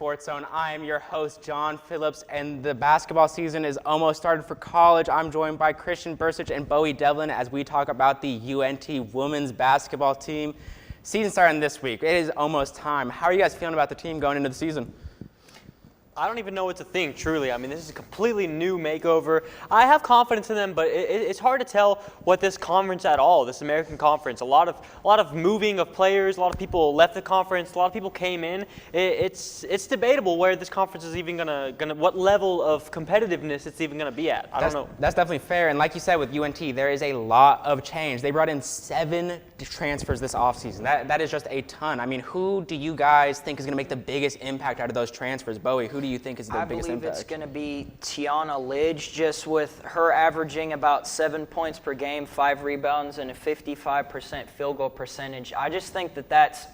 SportsZone. I am your host, John Phillips, and the basketball season is almost started for college. I'm joined by Christian Bursich and Bowie Devlin as we talk about the UNT women's basketball team. Season starting this week. It is almost time. How are you guys feeling about the team going into the season? I don't even know what to think, truly. I mean, this is a completely new makeover. I have confidence in them, but it's hard to tell what this conference at all, this American Conference. A lot of moving of players, a lot of people left the conference, a lot of people came in. It's debatable where this conference is even gonna what level of competitiveness it's even gonna be at. I don't know. That's definitely fair. And like you said with UNT, there is a lot of change. They brought in 7 transfers this offseason. That is just a ton. I mean, who do you guys think is gonna make the biggest impact out of those transfers? Bowie, who do you think is the biggest impact? I believe it's going to be Tiana Lidge, just with her averaging about 7 points per game, 5 rebounds, and a 55% field goal percentage. I just think that that's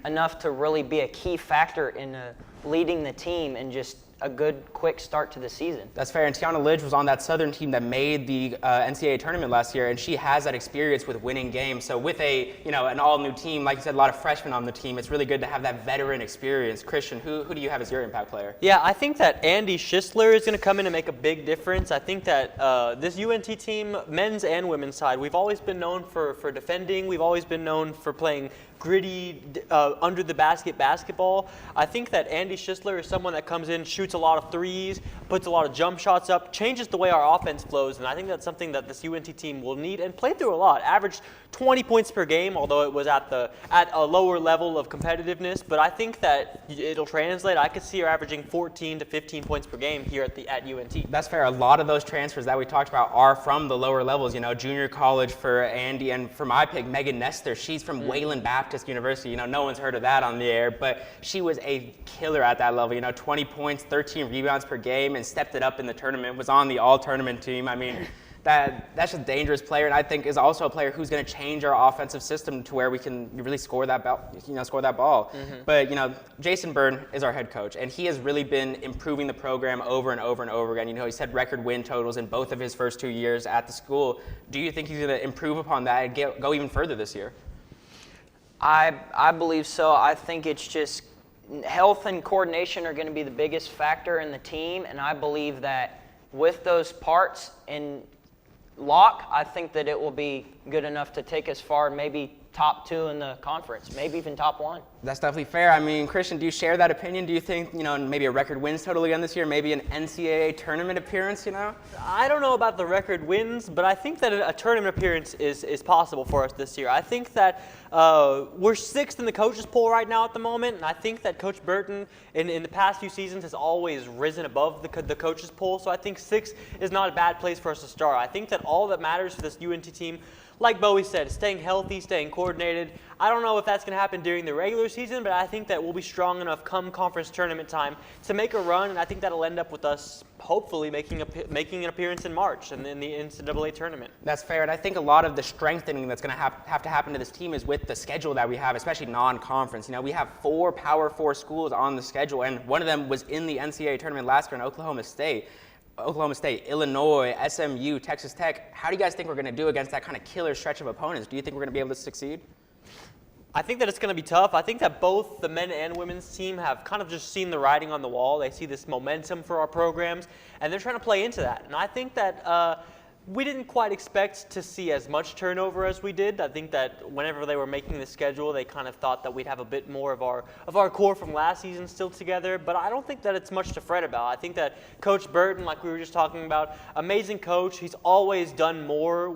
enough to really be a key factor in leading the team and just a good, quick start to the season. That's fair. And Tiana Lidge was on that Southern team that made the NCAA tournament last year, and she has that experience with winning games. So with an all-new team, like you said, a lot of freshmen on the team, it's really good to have that veteran experience. Christian, who do you have as your impact player? Yeah, I think that Andy Schisler is going to come in and make a big difference. I think that this UNT team, men's and women's side, we've always been known for defending. We've always been known for playing gritty, under the basket basketball. I think that Andy Schisler is someone that comes in, shoots a lot of threes, puts a lot of jump shots up, changes the way our offense flows, and I think that's something that this UNT team will need and play through a lot. Averaged 20 points per game, although it was at a lower level of competitiveness, but I think that it'll translate. I could see her averaging 14 to 15 points per game here at UNT. That's fair. A lot of those transfers that we talked about are from the lower levels. Junior college for Andy, and for my pick, Megan Nestor. She's from Wayland Baptist University. No one's heard of that on the air, but she was a killer at that level. 20 points, 13 rebounds per game, and stepped it up in the tournament, was on the all-tournament team. I mean, that's a dangerous player, and I think is also a player who's going to change our offensive system to where we can really score that ball. Mm-hmm. But Jason Byrne is our head coach, and he has really been improving the program over and over and over again. He's had record win totals in both of his first 2 years at the school. Do you think he's going to improve upon that and go even further this year? I believe so. I think it's just health and coordination are going to be the biggest factor in the team, and I believe that with those parts in lock, I think that it will be good enough to take us far, maybe top 2 in the conference, maybe even top 1. That's definitely fair. I mean, Christian, do you share that opinion? Do you think, maybe a record wins total again this year, maybe an NCAA tournament appearance, I don't know about the record wins, but I think that a tournament appearance is possible for us this year. I think that we're 6th in the coaches poll right now at the moment, and I think that Coach Burton in the past few seasons has always risen above the coaches poll, so I think 6 is not a bad place for us to start. I think that all that matters for this UNT team, like Bowie said, staying healthy, staying coordinated. I don't know if that's going to happen during the regular season, but I think that we'll be strong enough come conference tournament time to make a run, and I think that'll end up with us hopefully making an appearance in March and in the NCAA tournament. That's fair, and I think a lot of the strengthening that's going to have to happen to this team is with the schedule that we have, especially non-conference. We have 4 Power 4 schools on the schedule, and one of them was in the NCAA tournament last year in Oklahoma State, Illinois, SMU, Texas Tech. How do you guys think we're going to do against that kind of killer stretch of opponents? Do you think we're going to be able to succeed? I think that it's going to be tough. I think that both the men and women's team have kind of just seen the writing on the wall. They see this momentum for our programs, and they're trying to play into that. And I think that we didn't quite expect to see as much turnover as we did. I think that whenever they were making the schedule, they kind of thought that we'd have a bit more of our core from last season still together, but I don't think that it's much to fret about. I think that Coach Burton, like we were just talking about, amazing coach. He's always done more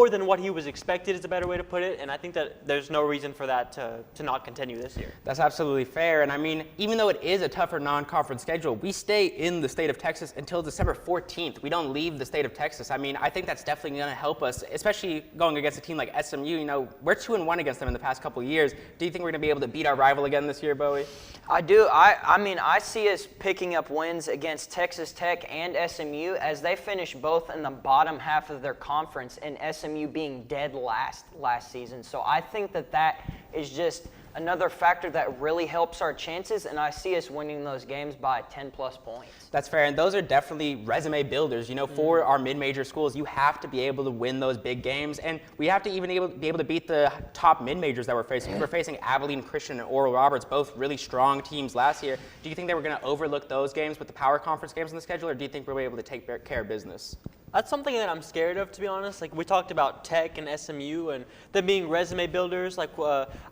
than what he was expected is a better way to put it, and I think that there's no reason for that to not continue this year. That's absolutely fair, and I mean, even though it is a tougher non-conference schedule, we stay in the state of Texas until December 14th. We don't leave the state of Texas. I mean, I think that's definitely going to help us, especially going against a team like SMU. We're 2-1 against them in the past couple of years. Do you think we're going to be able to beat our rival again this year, Bowie? I do. I see us picking up wins against Texas Tech and SMU as they finish both in the bottom half of their conference, and SMU being dead last season. So I think that is just another factor that really helps our chances, and I see us winning those games by 10-plus points. That's fair, and those are definitely resume builders. You know, for our mid-major schools, you have to be able to win those big games, and we have to even be able to beat the top mid-majors that we're facing. We're facing Abilene Christian and Oral Roberts, both really strong teams last year. Do you think that we're going to overlook those games with the power conference games on the schedule, or do you think we'll be able to take care of business? That's something that I'm scared of, to be honest. Like, we talked about Tech and SMU and them being resume builders. Like,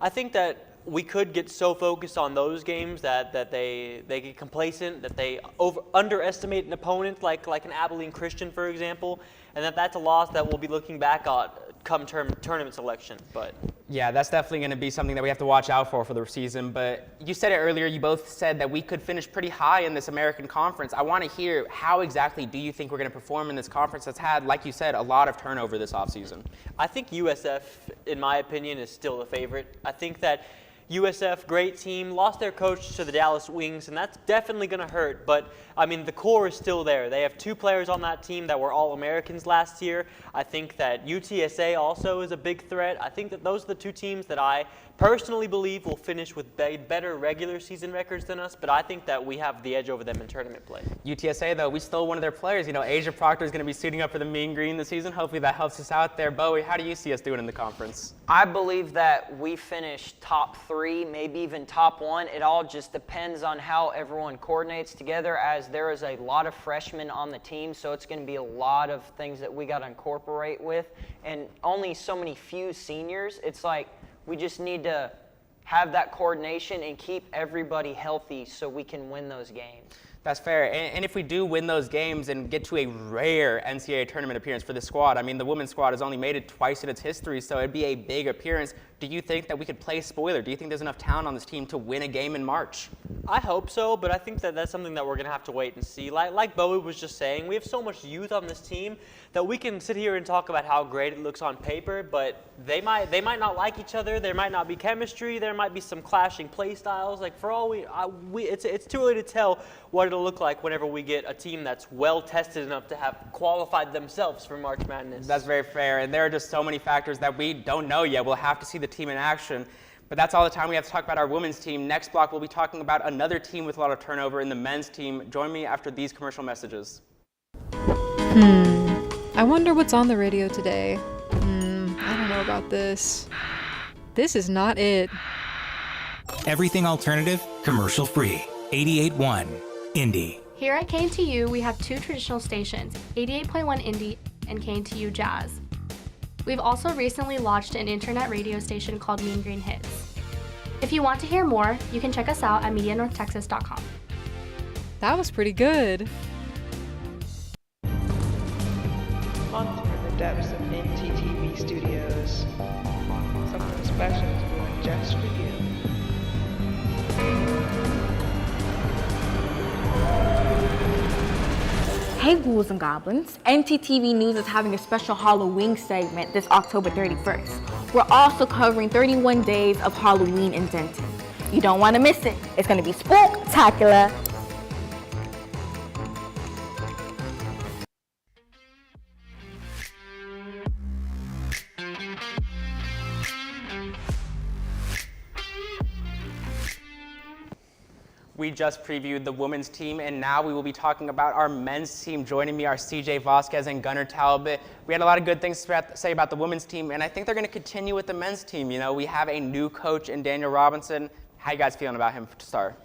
I think that we could get so focused on those games that they get complacent, that they underestimate an opponent like an Abilene Christian, for example, and that's a loss that we'll be looking back on come tournament selection. But yeah, that's definitely going to be something that we have to watch out for the season. But you said it earlier, you both said that we could finish pretty high in this American Conference. I want to hear, how exactly do you think we're going to perform in this conference that's had, like you said, a lot of turnover this offseason? I think USF, in my opinion, is still the favorite. I think that USF, great team, lost their coach to the Dallas Wings, and that's definitely going to hurt. But, I mean, the core is still there. They have 2 players on that team that were All-Americans last year. I think that UTSA also is a big threat. I think that those are the 2 teams that I personally believe will finish with better regular season records than us, but I think that we have the edge over them in tournament play. UTSA, though, we stole one of their players. You know, Asia Proctor is going to be suiting up for the Mean Green this season. Hopefully that helps us out there. Bowie, how do you see us doing in the conference? I believe that we finish top 3, maybe even top 1. It all just depends on how everyone coordinates together, as there is a lot of freshmen on the team, so it's going to be a lot of things that we got to incorporate with, and only so many few seniors. It's like we just need to have that coordination and keep everybody healthy so we can win those games. That's fair. And if we do win those games and get to a rare NCAA tournament appearance for the squad, I mean, the women's squad has only made it twice in its history, so it'd be a big appearance. Do you think that we could play spoiler? Do you think there's enough talent on this team to win a game in March? I hope so, but I think that that's something that we're going to have to wait and see. Like Bowie was just saying, we have so much youth on this team that we can sit here and talk about how great it looks on paper, but they might not like each other. There might not be chemistry. There might be some clashing play styles. Like, for all it's too early to tell what it'll look like whenever we get a team that's well tested enough to have qualified themselves for March Madness. That's very fair, and there are just so many factors that we don't know yet. We'll have to see the team in action. But that's all the time we have to talk about our women's team. Next block, we'll be talking about another team with a lot of turnover in the men's team. Join me after these commercial messages. I wonder what's on the radio today. I don't know about this. This is not it. Everything alternative, commercial free. 88.1 Indy. Here at KNTU, we have 2 traditional stations, 88.1 Indy and KNTU Jazz. We've also recently launched an internet radio station called Mean Green Hits. If you want to hear more, you can check us out at MediaNorthTexas.com. That was pretty good. Haunting in the depths of NTTV studios. Something special is brewing just for you. Hey ghouls and goblins, NTTV News is having a special Halloween segment this October 31st. We're also covering 31 days of Halloween in Denton. You don't want to miss it. It's going to be spooktacular. We just previewed the women's team, and now we will be talking about our men's team. Joining me are CJ Vasquez and Gunnar Talbot. We had a lot of good things to say about the women's team, and I think they're going to continue with the men's team. You know, we have a new coach in Daniel Robinson. How you guys feeling about him to start?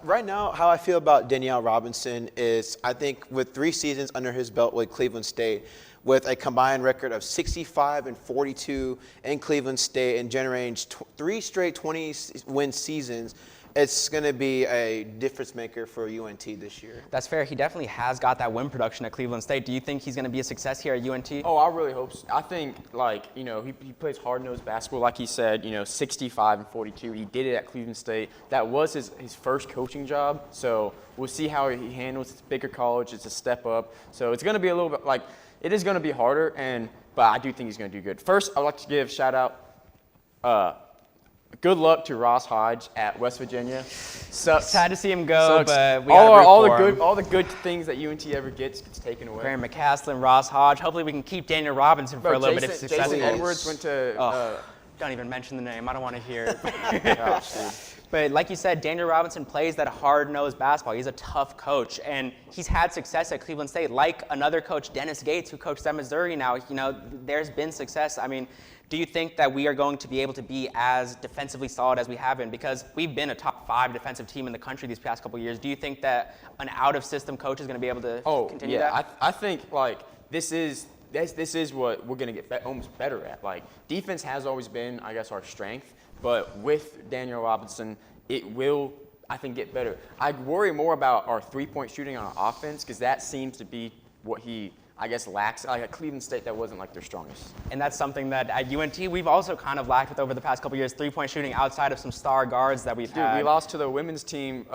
Right now, how I feel about Danielle Robinson is, I think with 3 seasons under his belt with Cleveland State, with a combined record of 65 and 42 in Cleveland State and generating 3 straight 20-win seasons, it's going to be a difference maker for UNT this year. That's fair. He definitely has got that win production at Cleveland State. Do you think he's going to be a success here at UNT? Oh, I really hope so. I think, he plays hard-nosed basketball, like he said, 65 and 42. He did it at Cleveland State. That was his first coaching job, so we'll see how he handles it. It's a bigger college. It's a step up. So it's going to be a little bit it is going to be harder, but I do think he's going to do good. First, I'd like to give a shout-out. Good luck to Ross Hodge at West Virginia. Sad to see him go, but we all the good things that UNT ever gets taken away. Graham McCaslin, Ross Hodge. Hopefully we can keep Daniel Robinson for a little bit of success. Jason Edwards went to Don't even mention the name. I don't want to hear it. Gosh, dude. But like you said, Daniel Robinson plays that hard-nosed basketball. He's a tough coach, and he's had success at Cleveland State. Like another coach, Dennis Gates, who coached at Missouri now, you know, there's been success. I mean, do you think that we are going to be able to be as defensively solid as we have been? Because we've been a top 5 defensive team in the country these past couple of years. Do you think that an out-of-system coach is going to be able to continue that? I think, like, this is what we're going to get almost better at. Like, defense has always been, I guess, our strength. But with Daniel Robinson, it will, I think, get better. I worry more about our three-point shooting on our offense because that seems to be what he, I guess, lacks. Like at Cleveland State, that wasn't like their strongest. And that's something that at UNT we've also kind of lacked with over the past couple of years, three-point shooting outside of some star guards that we've had. We lost to the women's team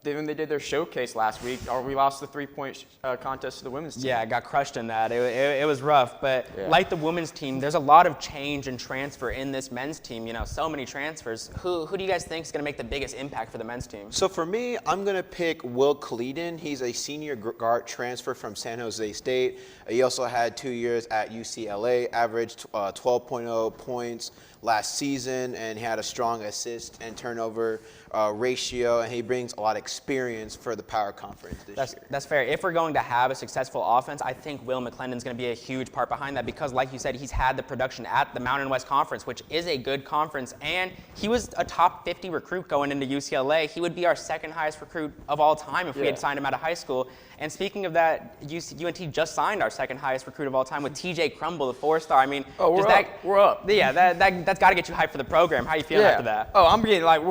when they did their showcase last week, or we lost the three-point contest to the women's team. Yeah, got crushed in that. It was rough. But like the women's team, there's a lot of change and transfer in this men's team. You know, so many transfers. Who do you guys think is going to make the biggest impact for the men's team? So for me, I'm going to pick Will Cleedon. He's a senior guard transfer from San Jose State. He also had 2 years at UCLA, averaged 12.0 points last season, and he had a strong assist and turnover ratio, and he brings a lot of experience for the Power Conference this year. That's fair. If we're going to have a successful offense, I think Will McClendon's going to be a huge part behind that because, like you said, he's had the production at the Mountain West Conference, which is a good conference, and he was a top 50 recruit going into UCLA. He would be our second highest recruit of all time if we had signed him out of high school. And speaking of that, UNT just signed our second highest recruit of all time with TJ Crumble, the 4-star. I mean, we're up. Yeah, that's got to get you hyped for the program. How you feeling after that? Oh, I'm getting like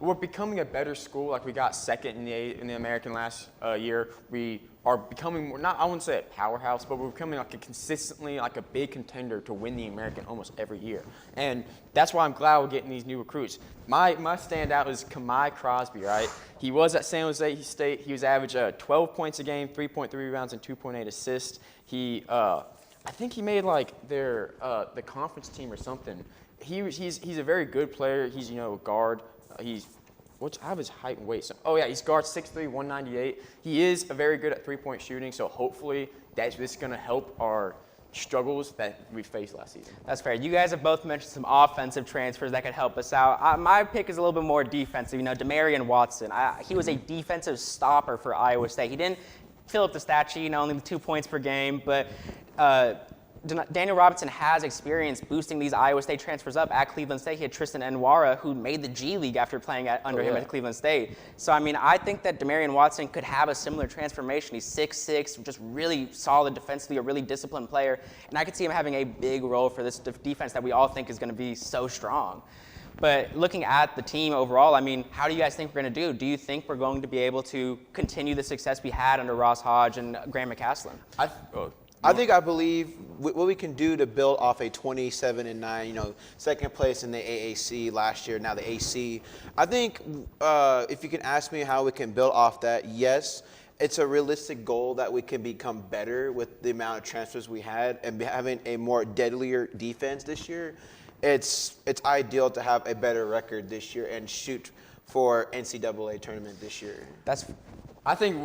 we're becoming a better school. Like we got second in the American last year. We are becoming more, not I wouldn't say a powerhouse, but we're becoming like a consistently like a big contender to win the American almost every year. And that's why I'm glad we're getting these new recruits. My standout is Kamai Crosby, right? He was at San Jose State. He was average 12 points a game, 3.3 rebounds, and 2.8 assists. He I think he made like their the conference team or something. He's a very good player. He's a guard. I have his height and weight. He's guard 6'3", 198. He is very good at three-point shooting. So hopefully this is going to help our struggles that we faced last season. That's fair. You guys have both mentioned some offensive transfers that could help us out. My pick is a little bit more defensive. Demarion Watson. He was a defensive stopper for Iowa State. He didn't fill up the stat sheet, only 2 points per game, but Daniel Robinson has experience boosting these Iowa State transfers up. At Cleveland State, he had Tristan Enwara, who made the G League after playing under him at Cleveland State. So, I mean, I think that Demarion Watson could have a similar transformation. He's 6'6", just really solid defensively, a really disciplined player. And I could see him having a big role for this defense that we all think is going to be so strong. But looking at the team overall, I mean, how do you guys think we're going to do? Do you think we're going to be able to continue the success we had under Ross Hodge and Graham McCaslin? I believe what we can do to build off a 27-9, second place in the AAC last year, now the AC. I think if you can ask me how we can build off that, yes, it's a realistic goal that we can become better with the amount of transfers we had and having a more deadlier defense this year. It's ideal to have a better record this year and shoot for NCAA tournament this year. I think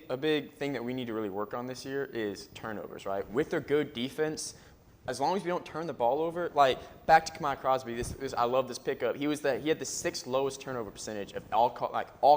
a big thing that we need to really work on this year is turnovers, right? With their good defense, as long as we don't turn the ball over, like back to Kamai Crosby, I love this pickup. He had the 6th lowest turnover percentage of all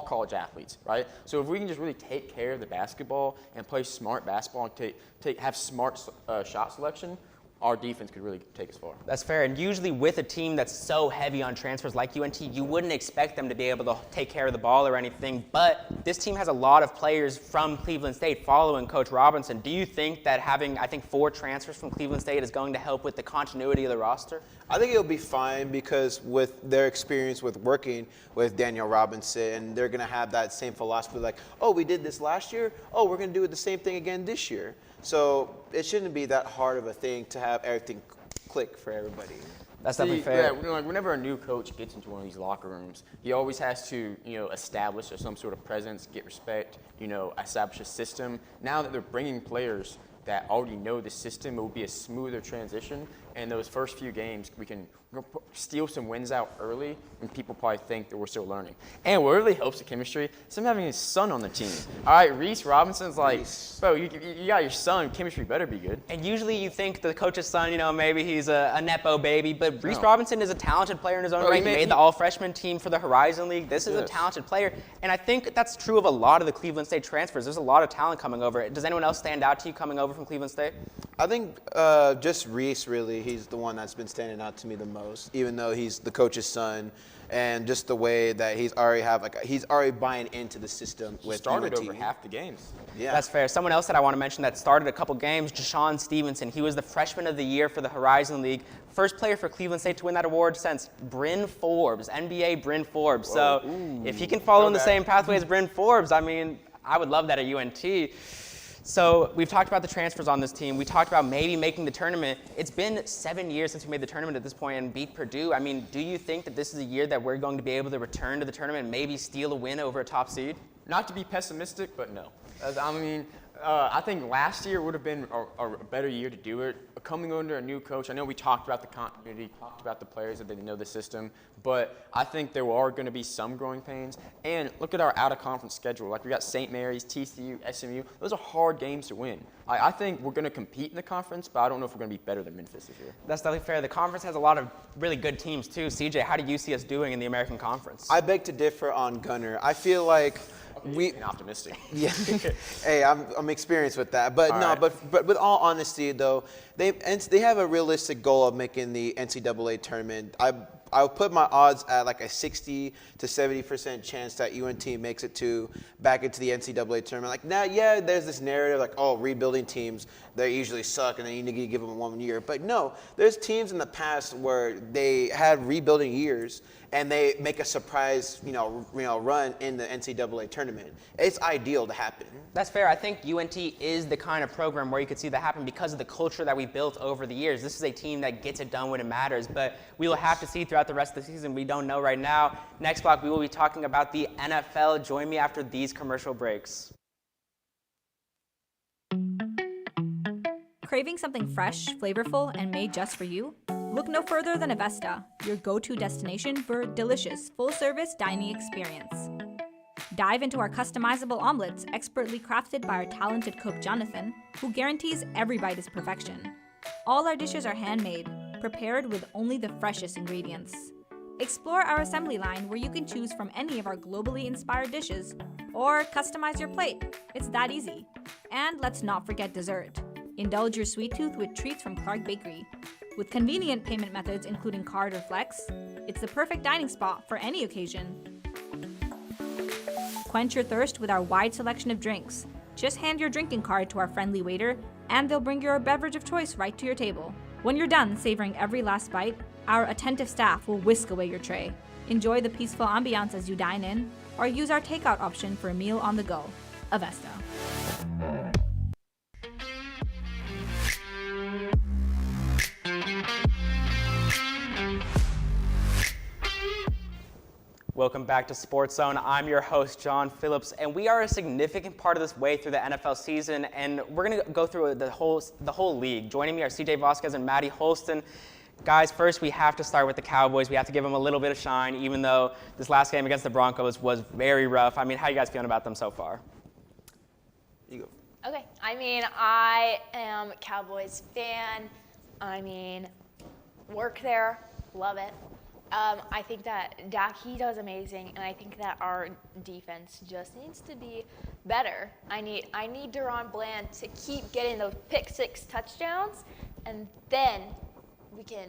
college athletes, right? So if we can just really take care of the basketball and play smart basketball and have smart shot selection, our defense could really take us far. That's fair. And usually with a team that's so heavy on transfers like UNT, you wouldn't expect them to be able to take care of the ball or anything. But this team has a lot of players from Cleveland State following Coach Robinson. Do you think that having, 4 transfers from Cleveland State is going to help with the continuity of the roster? I think it'll be fine because with their experience with working with Daniel Robinson, they're going to have that same philosophy like, oh, we did this last year. Oh, we're going to do the same thing again this year. So it shouldn't be that hard of a thing to have everything click for everybody. That's definitely fair. Yeah, whenever a new coach gets into one of these locker rooms, he always has to, establish some sort of presence, get respect, establish a system. Now that they're bringing players that already know the system, it will be a smoother transition. And those first few games, we're going to steal some wins out early when people probably think that we're still learning. And what really helps the chemistry is him having his son on the team. All right, Reese Robinson's like, bro, you got your son, chemistry better be good. And usually you think the coach's son, you know, maybe he's a Nepo baby, but Reese Robinson is a talented player in his own right. He made the all-freshman team for the Horizon League. This is a talented player. And I think that's true of a lot of the Cleveland State transfers. There's a lot of talent coming over. Does anyone else stand out to you coming over from Cleveland State? I think just Reese, really. He's the one that's been standing out to me the most, even though he's the coach's son, and just the way that he's already buying into the system with started UNT. over half the games. Yeah, that's fair. Someone else that I want to mention that started a couple games, Jashawn Stevenson. He was the freshman of the year for the Horizon League. First player for Cleveland State to win that award since Bryn Forbes, NBA Bryn Forbes. Whoa. So if he can follow in the same pathway as Bryn Forbes, I mean, I would love that at UNT. So we've talked about the transfers on this team. We talked about maybe making the tournament. It's been 7 years since we made the tournament at this point and beat Purdue. I mean, do you think that this is a year that we're going to be able to return to the tournament and maybe steal a win over a top seed? Not to be pessimistic, but no. I mean, I think last year would have been a better year to do it. Coming under a new coach, I know we talked about the continuity, talked about the players that they know the system, but I think there are going to be some growing pains. And look at our out-of-conference schedule. Like, we got St. Mary's, TCU, SMU. Those are hard games to win. I think we're going to compete in the conference, but I don't know if we're going to be better than Memphis this year. That's definitely fair. The conference has a lot of really good teams, too. CJ, how do you see us doing in the American Conference? I beg to differ on Gunner. I feel like being optimistic. Yeah. Hey, I'm experienced with that. But but with all honesty, though, they have a realistic goal of making the NCAA tournament. I'll put my odds at like a 60 to 70% chance that UNT makes it back into the NCAA tournament. Like, now, yeah, there's this narrative like, oh, rebuilding teams, they usually suck and then you need to give them 1 year. But no, there's teams in the past where they had rebuilding years and they make a surprise, run in the NCAA tournament. It's ideal to happen. That's fair. I think UNT is the kind of program where you could see that happen because of the culture that we built over the years. This is a team that gets it done when it matters, but we will have to see throughout the rest of the season. We don't know right now. Next block, we will be talking about the NFL. Join me after these commercial breaks. Craving something fresh, flavorful, and made just for you? Look no further than Avesta, your go-to destination for a delicious, full-service dining experience. Dive into our customizable omelets, expertly crafted by our talented cook Jonathan, who guarantees every bite is perfection. All our dishes are handmade, prepared with only the freshest ingredients. Explore our assembly line where you can choose from any of our globally inspired dishes, or customize your plate. It's that easy. And let's not forget dessert. Indulge your sweet tooth with treats from Clark Bakery. With convenient payment methods including card or flex, it's the perfect dining spot for any occasion. Quench your thirst with our wide selection of drinks. Just hand your drinking card to our friendly waiter, and they'll bring your beverage of choice right to your table. When you're done savoring every last bite, our attentive staff will whisk away your tray. Enjoy the peaceful ambiance as you dine in, or use our takeout option for a meal on the go. Avesta. Welcome back to SportsZone. I'm your host, John Phillips, and we are a significant part of this way through the NFL season, and we're going to go through the whole league. Joining me are CJ Vasquez and Maddie Holston. Guys, first we have to start with the Cowboys. We have to give them a little bit of shine, even though this last game against the Broncos was very rough. I mean, how are you guys feeling about them so far? You go. Okay, I mean, I am a Cowboys fan. I mean, work there, love it. I think that Dak, he does amazing, and I think that our defense just needs to be better. I need Deron Bland to keep getting those pick six touchdowns, and then we can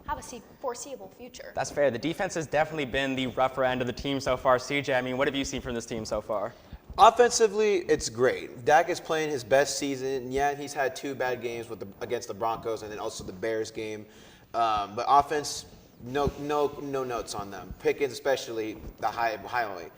have a foreseeable future. That's fair. The defense has definitely been the rougher end of the team so far. CJ, I mean, what have you seen from this team so far? Offensively, it's great. Dak is playing his best season. Yeah, he's had 2 bad games against the Broncos and then also the Bears game. But offense, No notes on them. Pickens, especially the highlight.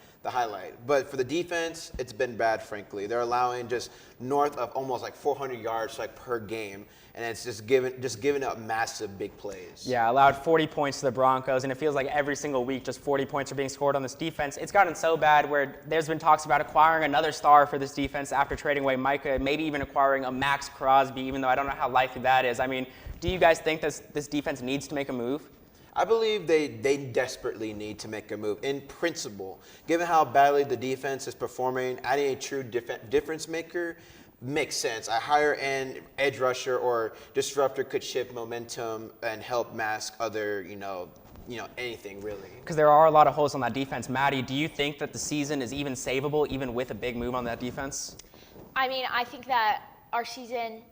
But for the defense, it's been bad, frankly. They're allowing just north of almost like 400 yards like per game, and it's just giving up massive big plays. Yeah, allowed 40 points to the Broncos, and it feels like every single week just 40 points are being scored on this defense. It's gotten so bad where there's been talks about acquiring another star for this defense after trading away Micah, maybe even acquiring a Max Crosby, even though I don't know how likely that is. I mean, do you guys think this defense needs to make a move? I believe they desperately need to make a move. In principle, given how badly the defense is performing, adding a true difference maker makes sense. A higher end edge rusher or disruptor could shift momentum and help mask other, anything really. Because there are a lot of holes on that defense. Maddie, do you think that the season is even savable, even with a big move on that defense? I mean, I think that our season,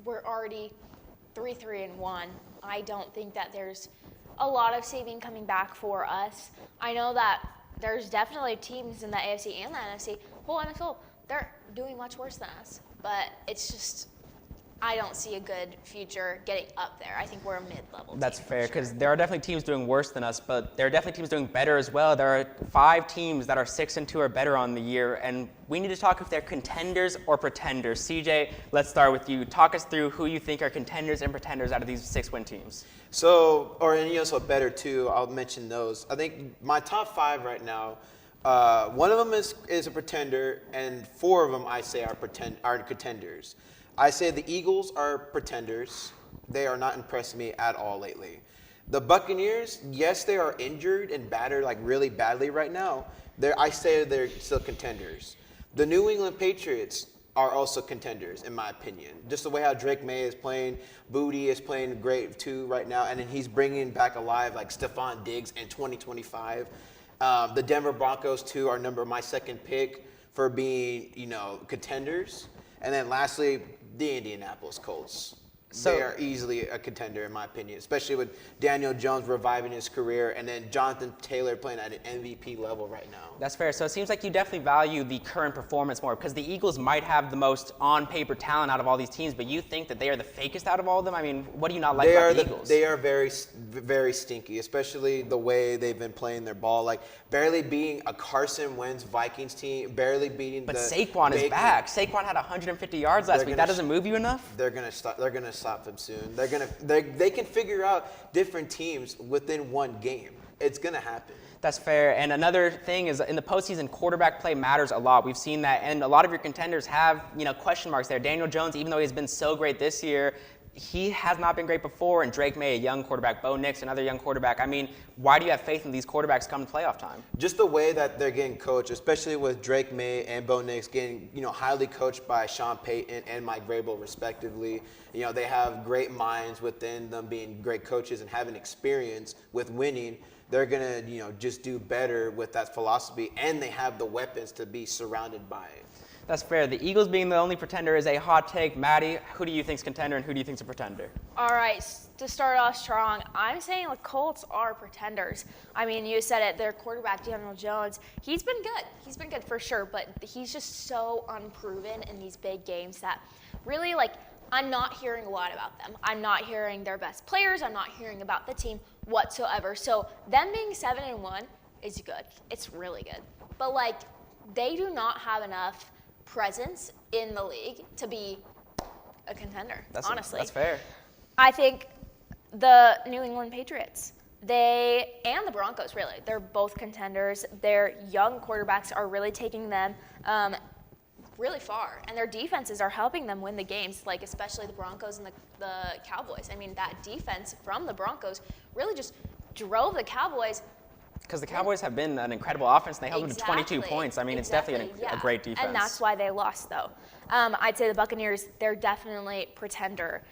we're already 3-1. I don't think that there's a lot of saving coming back for us. I know that there's definitely teams in the AFC and the NFC, whole NFL, they're doing much worse than us. But it's just, I don't see a good future getting up there. I think we're a mid-level team. That's fair, because there are definitely teams doing worse than us, but there are definitely teams doing better as well. There are 5 teams that are 6-2 or better on the year, and we need to talk if they're contenders or pretenders. CJ, let's start with you. Talk us through who you think are contenders and pretenders out of these 6-win teams. So better too. I'll mention those. I think my top 5 right now. One of them is a pretender, and 4 of them I say are contenders. I say the Eagles are pretenders. They are not impressing me at all lately. The Buccaneers, yes, they are injured and battered like really badly right now. I say they're still contenders. The New England Patriots are also contenders, in my opinion. Just the way how Drake May is playing, Booty is playing great too right now, and then he's bringing back alive like Stephon Diggs in 2025. The Denver Broncos too are my second pick for being contenders, and then lastly the Indianapolis Colts. They are easily a contender in my opinion, especially with Daniel Jones reviving his career and then Jonathan Taylor playing at an MVP level right now. That's fair. So it seems like you definitely value the current performance more because the Eagles might have the most on-paper talent out of all these teams, but you think that they are the fakest out of all of them? I mean, what do you not like about the Eagles? They are very, very stinky, especially the way they've been playing their ball. Like barely beating a Carson Wentz Vikings team, barely beating But Saquon is back. Saquon had 150 yards last week. That doesn't move you enough? They're gonna stop them soon. They can figure out different teams within one game. It's gonna happen. That's fair. And another thing is in the postseason, quarterback play matters a lot. We've seen that, and a lot of your contenders have question marks there. Daniel Jones, even though he's been so great this year, he has not been great before. And Drake May, a young quarterback, Bo Nix, another young quarterback. I mean, why do you have faith in these quarterbacks come playoff time? Just the way that they're getting coached, especially with Drake May and Bo Nix getting highly coached by Sean Payton and Mike Vrabel respectively. They have great minds within them, being great coaches and having experience with winning. They're gonna just do better with that philosophy, and they have the weapons to be surrounded by it. That's fair. The Eagles being the only pretender is a hot take. Maddie, who do you think's contender and who do you think's a pretender? All right, to start off strong, I'm saying the Colts are pretenders. I mean, you said it, their quarterback, Daniel Jones, he's been good. He's been good for sure, but he's just so unproven in these big games that really, I'm not hearing a lot about them. I'm not hearing their best players. I'm not hearing about the team whatsoever. So them being 7-1 is good. It's really good. But, they do not have enough presence in the league to be a contender, honestly. That's fair. I think the New England Patriots, and the Broncos, really, they're both contenders. Their young quarterbacks are really taking them really far, and their defenses are helping them win the games, especially the Broncos and the Cowboys. I mean, that defense from the Broncos really just drove the Cowboys. Because the Cowboys have been an incredible offense, and they held them to 22 points. I mean, it's definitely a great defense. And that's why they lost, though. I'd say the Buccaneers, they're definitely a pretender.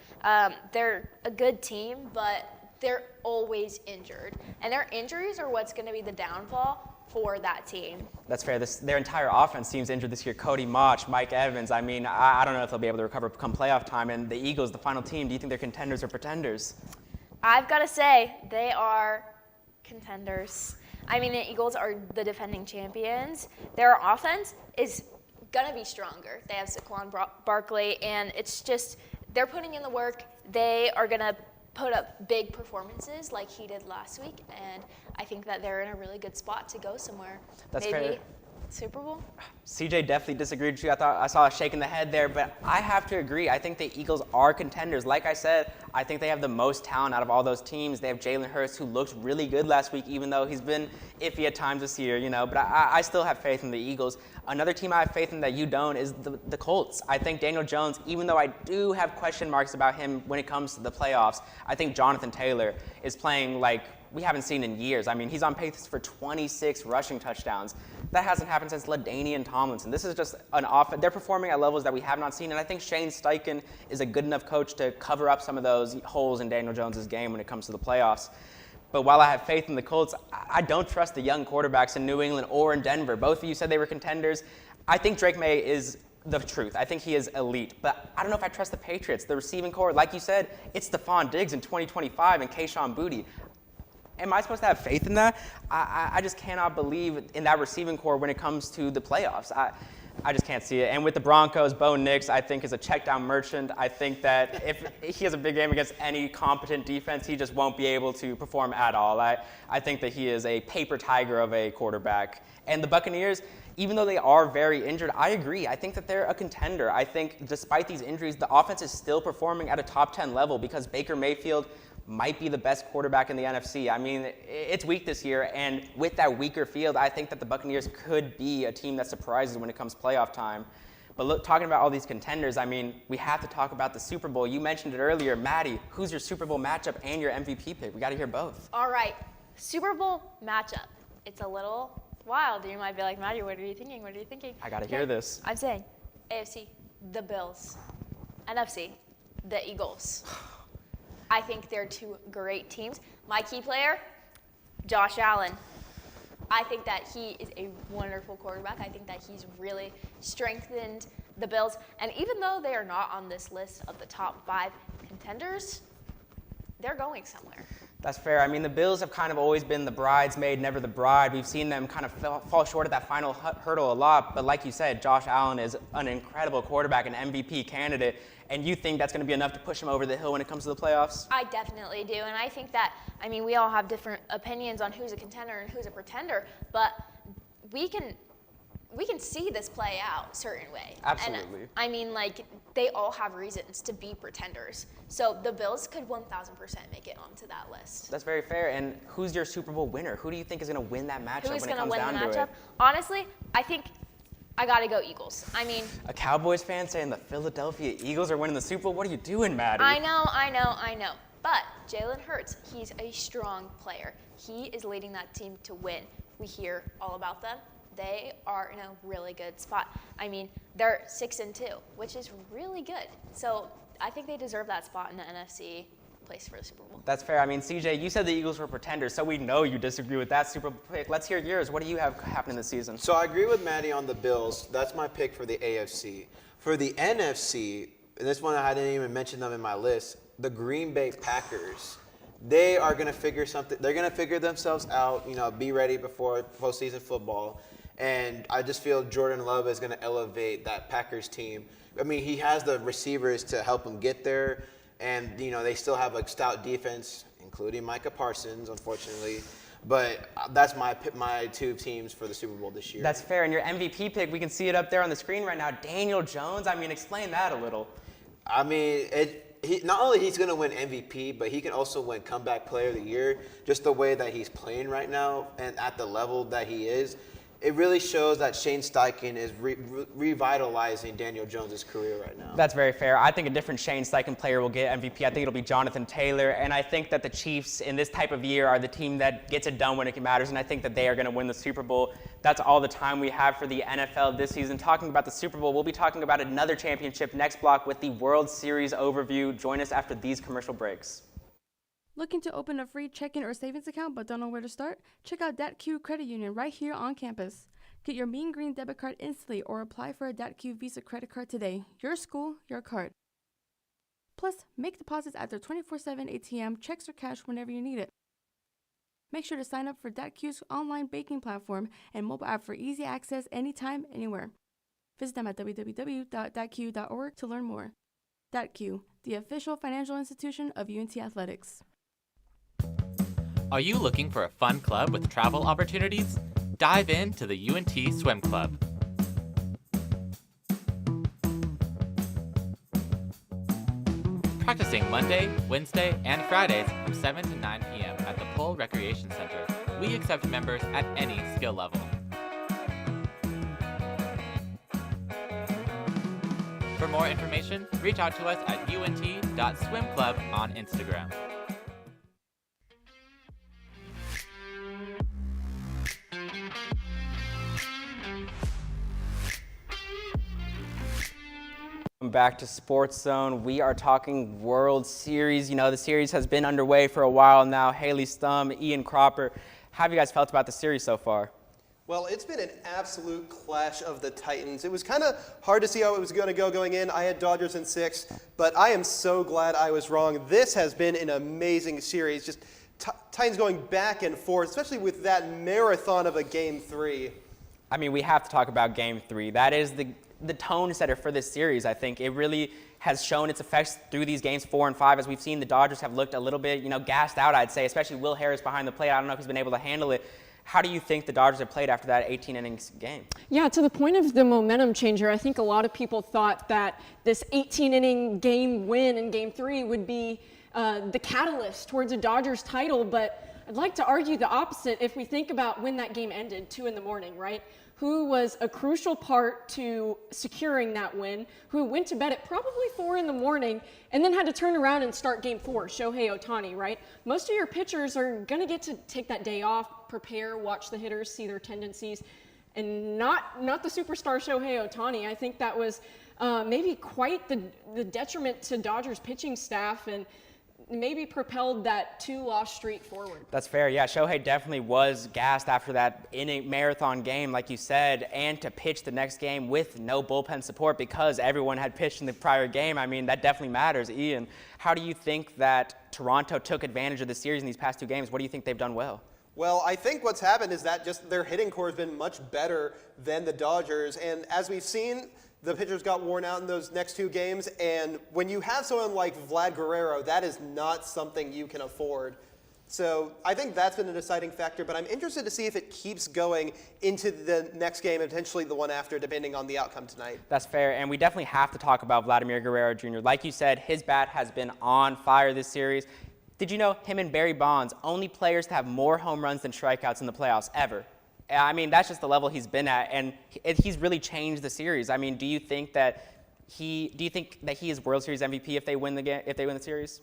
They're a good team, but they're always injured. And their injuries are what's going to be the downfall for that team. That's fair. Their entire offense seems injured this year. Cody Mauch, Mike Evans. I mean, I don't know if they'll be able to recover come playoff time. And the Eagles, the final team, do you think they're contenders or pretenders? I've got to say, they are contenders. I mean, the Eagles are the defending champions. Their offense is going to be stronger. They have Saquon Barkley, and it's just they're putting in the work. They are going to put up big performances like he did last week, and I think that they're in a really good spot to go somewhere. That's Maybe fair. Super Bowl? CJ definitely disagreed with you. I thought I saw a shake in the head there, but I have to agree. I think the Eagles are contenders. Like I said, I think they have the most talent out of all those teams. They have Jalen Hurts, who looked really good last week, even though he's been iffy at times this year, But I still have faith in the Eagles. Another team I have faith in that you don't is the Colts. I think Daniel Jones, even though I do have question marks about him when it comes to the playoffs, I think Jonathan Taylor is playing like we haven't seen in years. I mean, he's on pace for 26 rushing touchdowns. That hasn't happened since LaDainian Tomlinson. This is just an offense. They're performing at levels that we have not seen, and I think Shane Steichen is a good enough coach to cover up some of those holes in Daniel Jones' game when it comes to the playoffs. But while I have faith in the Colts, I don't trust the young quarterbacks in New England or in Denver. Both of you said they were contenders. I think Drake May is the truth. I think he is elite. But I don't know if I trust the Patriots. The receiving core, like you said, it's Stephon Diggs in 2025 and Kayshon Boutte. Am I supposed to have faith in that? I just cannot believe in that receiving core when it comes to the playoffs. I just can't see it. And with the Broncos, Bo Nix, I think, is a check-down merchant. I think that if he has a big game against any competent defense, he just won't be able to perform at all. I think that he is a paper tiger of a quarterback. And the Buccaneers, even though they are very injured, I agree. I think that they're a contender. I think despite these injuries, the offense is still performing at a top 10 level because Baker Mayfield might be the best quarterback in the NFC. I mean, it's weak this year, and with that weaker field, I think that the Buccaneers could be a team that surprises when it comes playoff time. But look, talking about all these contenders, I mean, we have to talk about the Super Bowl. You mentioned it earlier. Maddie, who's your Super Bowl matchup and your MVP pick? We got to hear both. All right, Super Bowl matchup. It's a little wild. You might be like, Maddie, what are you thinking? What are you thinking? I got to hear this. I'm saying AFC, the Bills. NFC, the Eagles. I think they're two great teams. My key player, Josh Allen. I think that he is a wonderful quarterback. I think that he's really strengthened the Bills. And even though they are not on this list of the top 5 contenders, they're going somewhere. That's fair. I mean, the Bills have kind of always been the bridesmaid, never the bride. We've seen them kind of fall short of that final hurdle a lot. But like you said, Josh Allen is an incredible quarterback, an MVP candidate. And you think that's going to be enough to push him over the hill when it comes to the playoffs? I definitely do. And I think that, I mean, we all have different opinions on who's a contender and who's a pretender. But we can see this play out a certain way. Absolutely. And, I mean, like, they all have reasons to be pretenders. So the Bills could 1,000% make it onto that list. That's very fair. And who's your Super Bowl winner? Who do you think is going to win that matchup Who's when it going comes to down win the to matchup? it? Honestly, I think I got to go Eagles. I mean, A Cowboys fan saying the Philadelphia Eagles are winning the Super Bowl? What are you doing, Maddie? I know. But Jalen Hurts, he's a strong player. He is leading that team to win. We hear all about them. They are in a really good spot. I mean, they're 6-2, which is really good. So I think they deserve that spot in the NFC place for the Super Bowl. That's fair. I mean, CJ, you said the Eagles were pretenders, so we know you disagree with that Super Bowl pick. Let's hear yours. What do you have happening this season? So I agree with Maddie on the Bills. That's my pick for the AFC. For the NFC, and this one I didn't even mention them in my list, the Green Bay Packers. They are going to figure something. They're going to figure themselves out, be ready before postseason football. And I just feel Jordan Love is going to elevate that Packers team. I mean, he has the receivers to help him get there. And, they still have a stout defense, including Micah Parsons, unfortunately. But that's my 2 teams for the Super Bowl this year. That's fair. And your MVP pick, we can see it up there on the screen right now. Daniel Jones. I mean, explain that a little. I mean, not only he's going to win MVP, but he can also win Comeback Player of the Year. Just the way that he's playing right now and at the level that he is. It really shows that Shane Steichen is revitalizing Daniel Jones' career right now. That's very fair. I think a different Shane Steichen player will get MVP. I think it'll be Jonathan Taylor. And I think that the Chiefs in this type of year are the team that gets it done when it matters. And I think that they are going to win the Super Bowl. That's all the time we have for the NFL this season. Talking about the Super Bowl, we'll be talking about another championship next block with the World Series overview. Join us after these commercial breaks. Looking to open a free checking or savings account but don't know where to start? Check out DatQ Credit Union right here on campus. Get your Mean Green debit card instantly or apply for a DatQ Visa credit card today. Your school, your card. Plus, make deposits at their 24/7 ATM, checks or cash whenever you need it. Make sure to sign up for DatQ's online banking platform and mobile app for easy access anytime, anywhere. Visit them at www.datq.org to learn more. DATQ, the official financial institution of UNT Athletics. Are you looking for a fun club with travel opportunities? Dive into the UNT Swim Club. Practicing Monday, Wednesday, and Fridays from 7 to 9 p.m. at the Pole Recreation Center. We accept members at any skill level. For more information, reach out to us at unt.swimclub on Instagram. Welcome back to SportsZone. We are talking World Series. You know, the series has been underway for a while now. Haley Stum, Ian Cropper. How have you guys felt about the series so far? Well, it's been an absolute clash of the Titans. It was kind of hard to see how it was going to go going in. I had Dodgers in 6, but I am so glad I was wrong. This has been an amazing series. Just Titans going back and forth, especially with that marathon of a Game 3. I mean, we have to talk about Game 3. That is the tone setter for this series, I think. It really has shown its effects through these games 4 and 5. As we've seen, the Dodgers have looked a little bit, gassed out, I'd say, especially Will Harris behind the plate. I don't know if he's been able to handle it. How do you think the Dodgers have played after that 18-innings game? Yeah, to the point of the momentum changer, I think a lot of people thought that this 18-inning game win in Game 3 would be the catalyst towards a Dodgers title, but I'd like to argue the opposite if we think about when that game ended, 2 in the morning, right? Who was a crucial part to securing that win, who went to bed at probably 4 in the morning and then had to turn around and start Game 4, Shohei Ohtani, right? Most of your pitchers are going to get to take that day off, prepare, watch the hitters, see their tendencies, and not the superstar Shohei Ohtani. I think that was maybe quite the detriment to Dodgers pitching staff and maybe propelled that 2-loss streak forward. That's fair. Yeah, Shohei definitely was gassed after that inning marathon game, like you said, and to pitch the next game with no bullpen support because everyone had pitched in the prior game. I mean, that definitely matters. Ian, how do you think that Toronto took advantage of the series in these past 2 games? What do you think they've done well? Well, I think what's happened is that just their hitting core has been much better than the Dodgers, and as we've seen, the pitchers got worn out in those next 2 games, and when you have someone like Vlad Guerrero, that is not something you can afford. So I think that's been a deciding factor, but I'm interested to see if it keeps going into the next game and potentially the one after, depending on the outcome tonight. That's fair, and we definitely have to talk about Vladimir Guerrero Jr. Like you said, his bat has been on fire this series. Did you know him and Barry Bonds, only players to have more home runs than strikeouts in the playoffs ever? I mean, that's just the level he's been at, and he's really changed the series. I mean, do you think that he is World Series MVP if they win the series?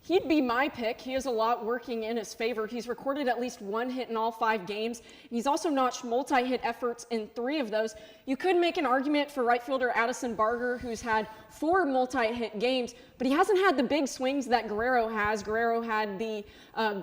He'd be my pick. He has a lot working in his favor. He's recorded at least 1 hit in all 5 games. He's also notched multi-hit efforts in 3 of those. You could make an argument for right fielder Addison Barger, who's had 4 multi-hit games, but he hasn't had the big swings that Guerrero has. Guerrero had the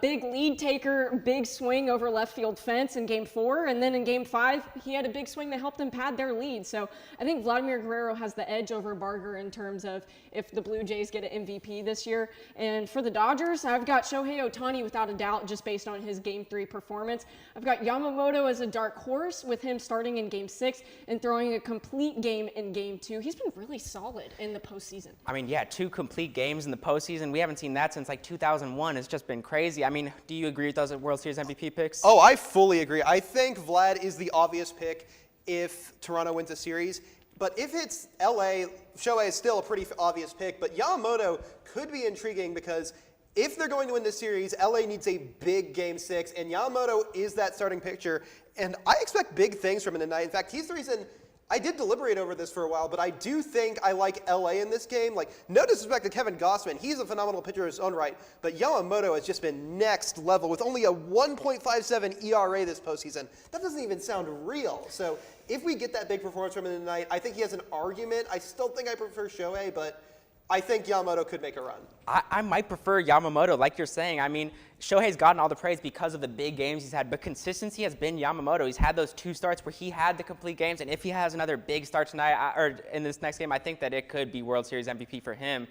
big lead taker, big swing over left field fence in Game 4, and then in Game 5, he had a big swing that helped them pad their lead. So I think Vladimir Guerrero has the edge over Barger in terms of if the Blue Jays get an MVP this year. And for the Dodgers, I've got Shohei Ohtani without a doubt just based on his Game 3 performance. I've got Yamamoto as a dark horse with him starting in Game 6 and throwing a complete game in Game 2. He's been really solid in the postseason. I mean, yeah, 2 complete games in the postseason. We haven't seen that since like 2001. It's just been crazy. I mean, do you agree with those World Series MVP picks? Oh, I fully agree. I think Vlad is the obvious pick if Toronto wins a series. But if it's LA, Shohei is still a pretty obvious pick. But Yamamoto could be intriguing because if they're going to win this series, LA needs a big Game 6, and Yamamoto is that starting pitcher. And I expect big things from him tonight. In fact, he's the reason I did deliberate over this for a while, but I do think I like LA in this game. Like, no disrespect to Kevin Gausman. He's a phenomenal pitcher in his own right, but Yamamoto has just been next level with only a 1.57 ERA this postseason. That doesn't even sound real. So if we get that big performance from him tonight, I think he has an argument. I still think I prefer Shohei, but I think Yamamoto could make a run. I might prefer Yamamoto, like you're saying. I mean, Shohei's gotten all the praise because of the big games he's had, but consistency has been Yamamoto. He's had those 2 starts where he had the complete games, and if he has another big start tonight or in this next game, I think that it could be World Series MVP for him.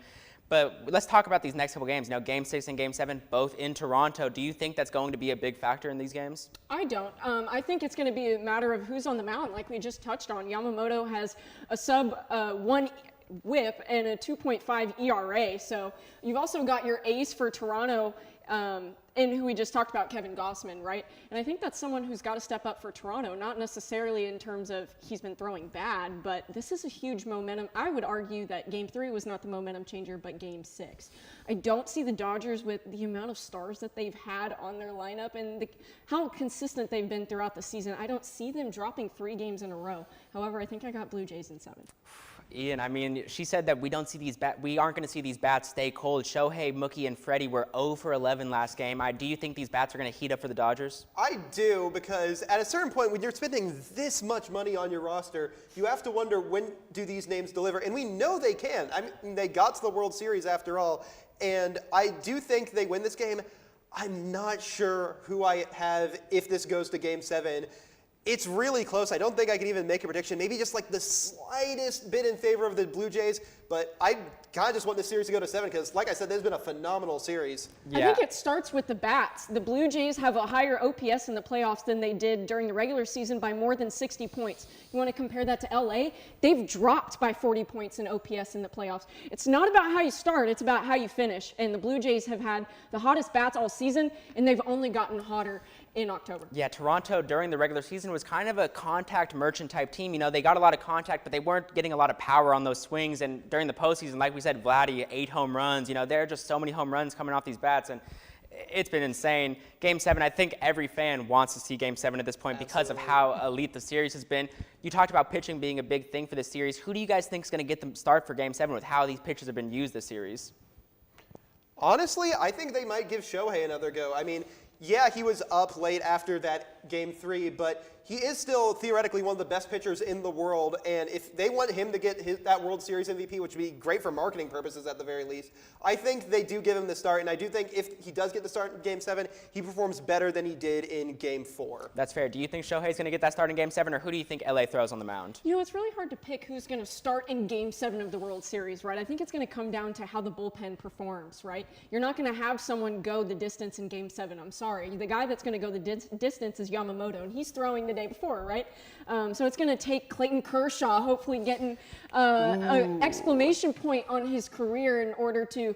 But let's talk about these next couple games. Game 6 and Game 7, both in Toronto. Do you think that's going to be a big factor in these games? I don't. I think it's going to be a matter of who's on the mound, like we just touched on. Yamamoto has a sub 1 whip and a 2.5 ERA. So you've also got your ace for Toronto, and who we just talked about, Kevin Gossman, right? And I think that's someone who's got to step up for Toronto, not necessarily in terms of he's been throwing bad, but this is a huge momentum. I would argue that Game 3 was not the momentum changer, but Game 6. I don't see the Dodgers, with the amount of stars that they've had on their lineup and how consistent they've been throughout the season, I don't see them dropping 3 games in a row. However, I think I got Blue Jays in 7. Ian, I mean, she said that we aren't going to see these bats stay cold. Shohei, Mookie, and Freddie were 0 for 11 last game. Do you think these bats are going to heat up for the Dodgers? I do, because at a certain point, when you're spending this much money on your roster, you have to wonder, when do these names deliver? And we know they can. I mean, they got to the World Series after all, and I do think they win this game. I'm not sure who I have if this goes to Game 7. It's really close. I don't think I can even make a prediction. Maybe just like the slightest bit in favor of the Blue Jays, but I kind of just want this series to go to 7 because, like I said, this has been a phenomenal series. I think it starts with the bats. The Blue Jays have a higher OPS in the playoffs than they did during the regular season by more than 60 points. You want to compare that to LA? They've dropped by 40 points in OPS in the playoffs. It's not about how you start, it's about how you finish. And the Blue Jays have had the hottest bats all season, and they've only gotten hotter in October. Yeah, Toronto during the regular season was kind of a contact merchant type team. You know, they got a lot of contact, but they weren't getting a lot of power on those swings. And during the postseason, like we said, Vladdy, 8 home runs. You know, there are just so many home runs coming off these bats, and it's been insane. Game 7, I think every fan wants to see Game 7 at this point because of how elite the series has been. You talked about pitching being a big thing for this series. Who do you guys think is going to get them start for Game 7 with how these pitchers have been used this series? Honestly, I think they might give Shohei another go. I mean, yeah, he was up late after that Game 3, but he is still theoretically one of the best pitchers in the world, and if they want him to get that World Series MVP, which would be great for marketing purposes at the very least, I think they do give him the start, and I do think if he does get the start in Game 7, he performs better than he did in Game 4. That's fair. Do you think Shohei's going to get that start in Game 7, or who do you think LA throws on the mound? You know, it's really hard to pick who's going to start in Game 7 of the World Series, right? I think it's going to come down to how the bullpen performs, right? You're not going to have someone go the distance in Game 7. I'm sorry. The guy that's going to go the distance is Yamamoto, and he's throwing the day before, right? So it's going to take Clayton Kershaw hopefully getting an exclamation point on his career in order to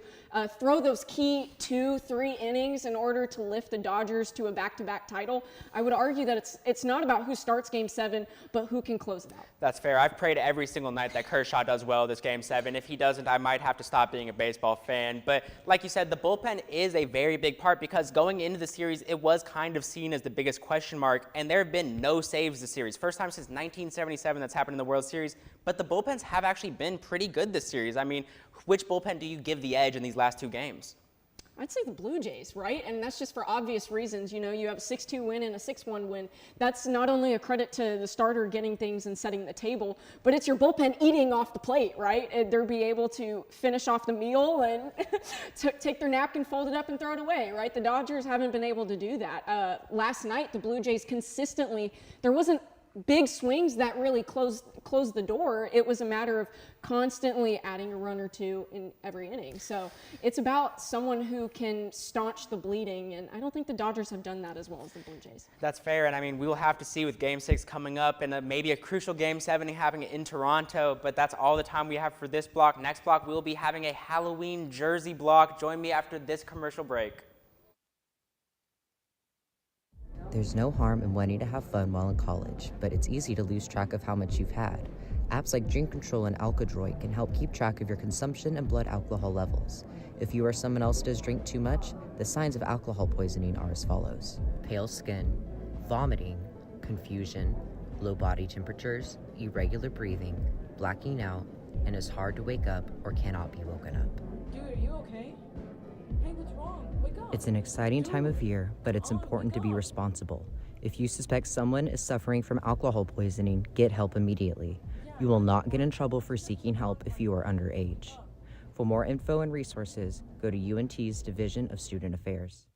throw those key 2-3 innings in order to lift the Dodgers to a back-to-back title. I would argue that it's not about who starts Game 7, but who can close it out. That's fair. I've prayed every single night that Kershaw does well this Game 7. If he doesn't, I might have to stop being a baseball fan. But like you said, the bullpen is a very big part because going into the series, it was kind of seen as the biggest question mark, and there have been no saves this series. First time since 1977 that's happened in the World Series, but the bullpens have actually been pretty good this series. I mean, which bullpen do you give the edge in these last 2 games? I'd say the Blue Jays, right? And that's just for obvious reasons. You know, you have a 6-2 win and a 6-1 win. That's not only a credit to the starter getting things and setting the table, but it's your bullpen eating off the plate, right? And they'll be able to finish off the meal and take their napkin, fold it up, and throw it away, right? The Dodgers haven't been able to do that. Last night, the Blue Jays consistently, there wasn't big swings that really closed the door. It was a matter of constantly adding a run or two in every inning. So it's about someone who can staunch the bleeding, and I don't think the Dodgers have done that as well as the Blue Jays. That's fair, and I mean, we will have to see with Game 6 coming up and maybe a crucial Game 7 happening in Toronto, but that's all the time we have for this block. Next block, we'll be having a Halloween jersey block. Join me after this commercial break. There's no harm in wanting to have fun while in college, but it's easy to lose track of how much you've had. Apps like Drink Control and Alkadroid can help keep track of your consumption and blood alcohol levels. If you or someone else does drink too much, the signs of alcohol poisoning are as follows: pale skin, vomiting, confusion, low body temperatures, irregular breathing, blacking out, and is hard to wake up or cannot be woken up. Dude, are you okay? Hey, what's wrong? Wake up. It's an exciting time of year, but it's important to be responsible. If you suspect someone is suffering from alcohol poisoning, get help immediately. You will not get in trouble for seeking help if you are underage. For more info and resources, go to UNT's Division of Student Affairs.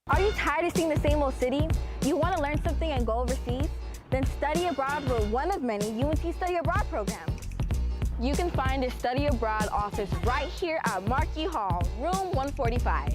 Are you tired of seeing the same old city? You want to learn something and go overseas? Then study abroad with one of many UNT Study Abroad programs. You can find a Study Abroad office right here at Markey Hall, room 145.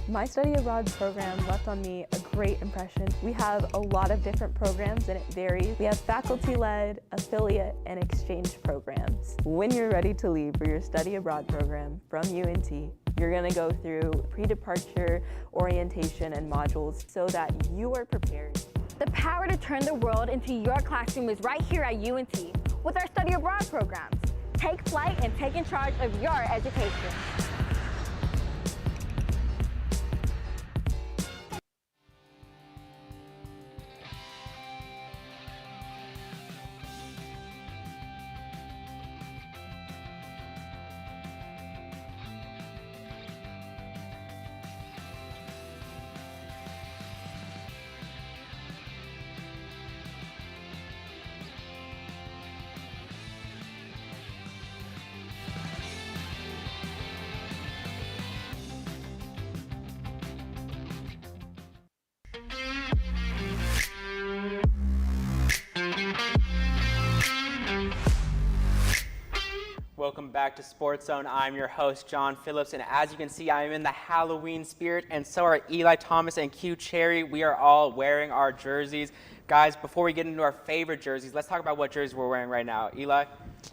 My study abroad program left on me a great impression. We have a lot of different programs and it varies. We have faculty-led, affiliate, and exchange programs. When you're ready to leave for your study abroad program from UNT, you're gonna go through pre-departure orientation and modules so that you are prepared. The power to turn the world into your classroom is right here at UNT with our study abroad programs. Take flight and take in charge of your education. Welcome back to SportsZone. I'm your host, John Phillips, and as you can see, I am in the Halloween spirit, and so are Eli Thomas and Q Cherry. We are all wearing our jerseys. Guys, before we get into our favorite jerseys, let's talk about what jerseys we're wearing right now. Eli?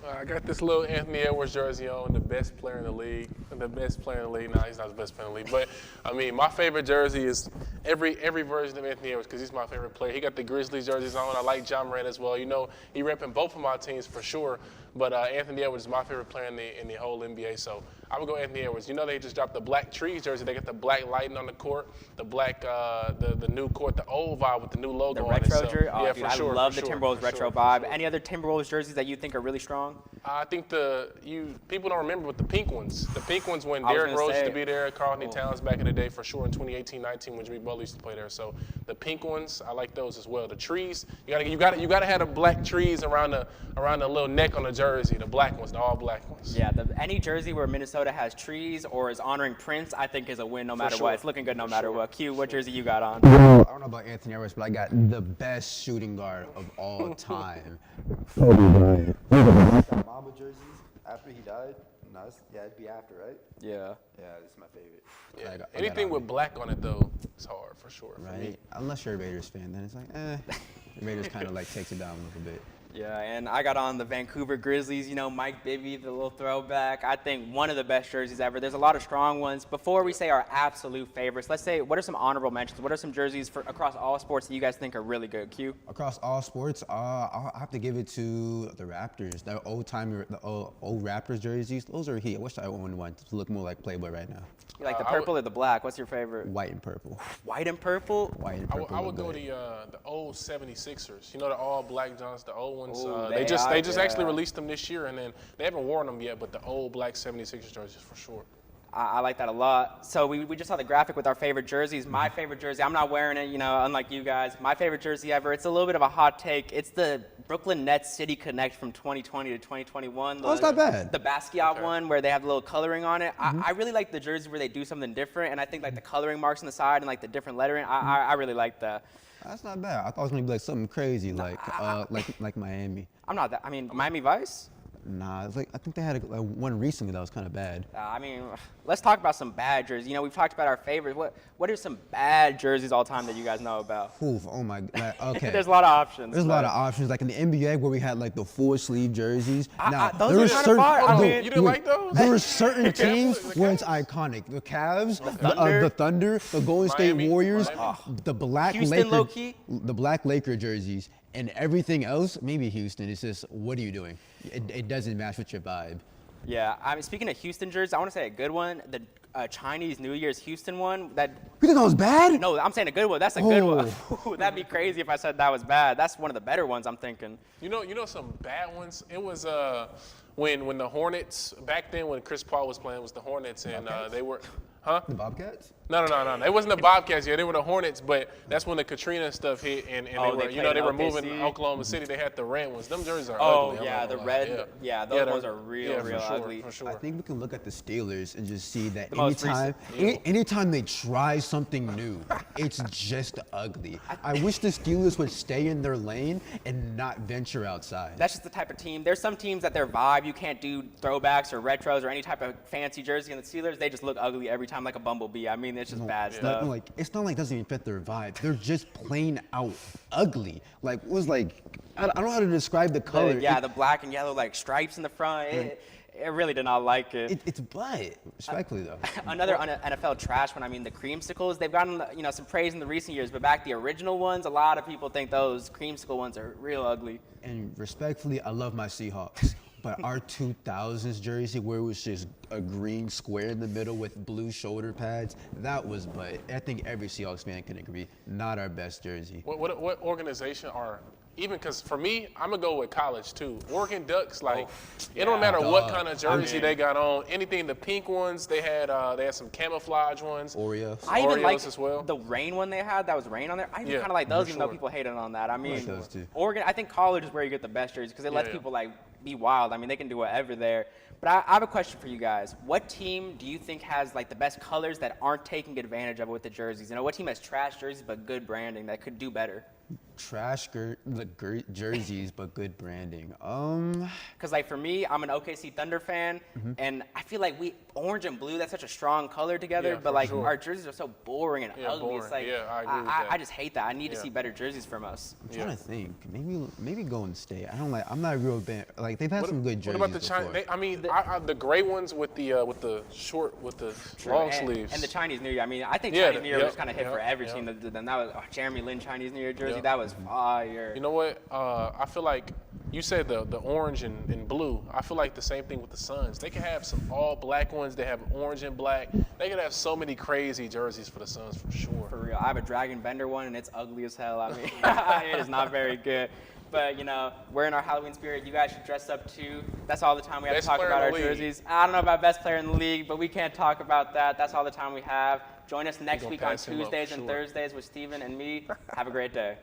I got this little Anthony Edwards jersey on, the best player in the league. The best player in the league. No, he's not the best player in the league. But, I mean, my favorite jersey is every version of Anthony Edwards because he's my favorite player. He got the Grizzlies jerseys on. I like John Moran as well. You know, he repping both of my teams for sure. But Anthony Edwards is my favorite player in the whole NBA. So I would go Anthony Edwards. You know, they just dropped the Black Trees jersey. They got the black lighting on the court, the black, the new court, the old vibe with the new logo on it. Retro So, jersey? Oh, yeah, dude, for I sure. love for the sure, Timberwolves for retro sure, for vibe. sure. Any other Timberwolves jerseys that you think are really strong? I think people don't remember but the pink ones. The pink ones when I was Derrick gonna Rose used say. to be there, Karl Anthony Towns back in the day for sure in 2018-19 when Jimmy Butler used to play there. So the pink ones, I like those as well. The trees, you gotta have the black trees around the little neck on the jersey. The black ones, the all black ones. Yeah, any jersey where Minnesota has trees or is honoring Prince, I think is a win no matter sure. what. It's looking good no matter what. Q, what jersey you got on? Well, I don't know about Anthony Edwards, but I got the best shooting guard of all time. Kobe Bryant. Mamba jerseys after he died? No, it'd be after, right? Yeah. Yeah, this is my favorite. Yeah, I got anything with black on it though, it's hard for sure. For Right? me. Unless you're a Raiders fan, then it's like, The Raiders kind of like takes it down a little bit. Yeah, and I got on the Vancouver Grizzlies, Mike Bibby, the little throwback. I think one of the best jerseys ever. There's a lot of strong ones. Before we say our absolute favorites, let's say, what are some honorable mentions? What are some jerseys across all sports that you guys think are really good? Q? Across all sports, I'll have to give it to the Raptors. The old Raptors jerseys, those are heat. I wish I owned one to look more like Playboy right now. You like the purple or the black? What's your favorite? White and purple. White and purple? White and purple. I would go the old 76ers. You know, the all black Johns, the old ones. Ooh, they just actually released them this year, and then they haven't worn them yet. But the old black 76ers jerseys for sure. I like that a lot. So we just saw the graphic with our favorite jerseys. My favorite jersey, I'm not wearing it, unlike you guys. My favorite jersey ever, it's a little bit of a hot take. It's the Brooklyn Nets City Connect from 2020 to 2021. Oh, it's not bad. The Basquiat one where they have a little coloring on it. I really like the jersey where they do something different, and I think like the coloring marks on the side and like the different lettering, I really like that. That's not bad. I thought it was gonna be like something crazy, like Miami. I'm not that. I mean, Miami Vice? Nah, it's like I think they had one recently that was kind of bad. Let's talk about some bad jerseys. We've talked about our favorites. What are some bad jerseys all time that you guys know about? Oof, oh my God. Okay. There's a lot of options. There's a lot of options. Like in the NBA where we had like the full sleeve jerseys. Now, those there are were kind of certain, fire. You didn't like those? There were certain teams where it's iconic. The Cavs, the Thunder, the Golden State Warriors, the Black Laker jerseys, and everything else. Maybe Houston. It's just, what are you doing? It doesn't match with your vibe. Yeah, speaking of Houston jerseys, I want to say a good one. The Chinese New Year's Houston one. You think that was bad? No, I'm saying a good one. That's a good one. That'd be crazy if I said that was bad. That's one of the better ones, I'm thinking. You know some bad ones? It was when the Hornets, back then when Chris Paul was playing, it was the Hornets, and they were, huh? The Bobcats? No. It wasn't the Bobcats yet. They were the Hornets, but that's when the Katrina stuff hit, and they were moving Oklahoma City. They had the red ones. Them jerseys are ugly. Oh, yeah, the red. Yeah, those ones are real ugly. For sure. I think we can look at the Steelers and just see that The anytime they try something new, it's just ugly. I wish the Steelers would stay in their lane and not venture outside. That's just the type of team. There's some teams that their vibe, you can't do throwbacks or retros or any type of fancy jersey in the Steelers, they just look ugly every time like a bumblebee. I mean, it's just bad stuff. It's not like it doesn't even fit their vibe. They're just plain out ugly. Like, it was like, I don't know how to describe the color. The black and yellow like stripes in the front. It really did not like it. It's butt, respectfully though. Another NFL trash one. I mean, the creamsicles. They've gotten some praise in the recent years, but back the original ones, a lot of people think those creamsicle ones are real ugly. And respectfully, I love my Seahawks, but our 2000s jersey, where it was just a green square in the middle with blue shoulder pads, that was butt. I think every Seahawks fan can agree, not our best jersey. What organization are? Even because for me, I'm going to go with college too. Oregon Ducks, it don't matter what kind of jersey they got on. Anything, the pink ones, they had some camouflage ones. Oreos. I even like as well. The rain one they had, that was rain on there. I even kind of like those, even though people hated on that. I mean, like those too. Oregon, I think college is where you get the best jerseys because it lets people be wild. I mean, they can do whatever there. But I have a question for you guys. What team do you think has the best colors that aren't taking advantage of it with the jerseys? What team has trash jerseys but good branding that could do better? Trash jerseys, but good branding. Because for me, I'm an OKC Thunder fan, and I feel like orange and blue, that's such a strong color together, but our jerseys are so boring and ugly. Boring. It's like, I agree with that. I just hate that. I need to see better jerseys from us. I'm trying to think. Maybe Golden State. I'm not a real fan. They've had some good jerseys. What about the Chinese? The gray ones with the long sleeves. And the Chinese New Year. I mean, I think Chinese New Year was kind of hit for every team. Then that was Jeremy Lin Chinese New Year jersey. That was fire. You know what? I feel like you said the orange and blue. I feel like the same thing with the Suns. They can have some all black ones. They have orange and black. They can have so many crazy jerseys for the Suns for sure. For real. I have a Dragon Bender one, and it's ugly as hell. I mean, it is not very good. But, we're in our Halloween spirit. You guys should dress up too. That's all the time we have to talk about our jerseys. I don't know about best player in the league, but we can't talk about that. That's all the time we have. Join us next week on Tuesdays and Thursdays with Steven and me. Have a great day.